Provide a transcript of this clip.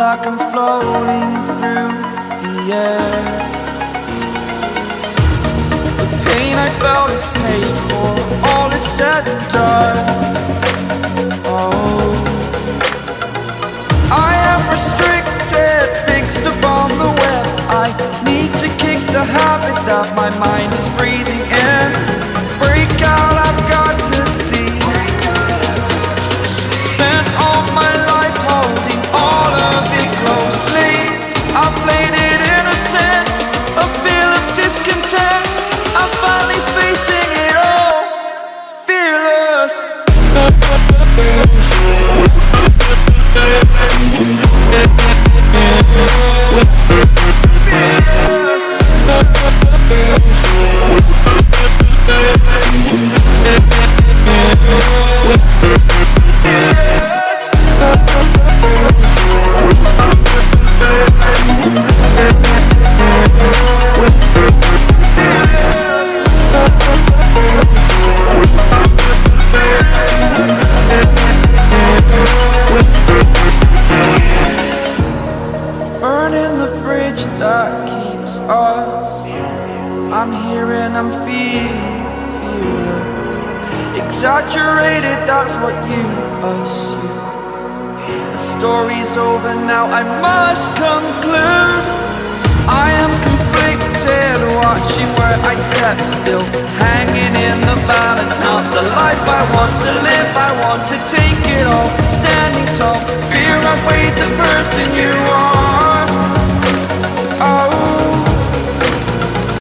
like I'm floating through the air. The pain I felt is paid for, all is said and done. Oh, I am restricted, fixed upon the web. I need to kick the habit that my mind is breathing in. Break out, I've got to see. Spent all my life holding all of it closely. I played it innocent, a feel of discontent. I'm finally facing it all, fearless. Burning the bridge that keeps us. I'm here and I'm feeling fearless. Exaggerated, that's what you assume. The story's over now, I must conclude. I am conflicted, watching where I step still, hanging in the balance. Not the life I want to live, I want to take it all. Standing tall, fear I weighed the person you are.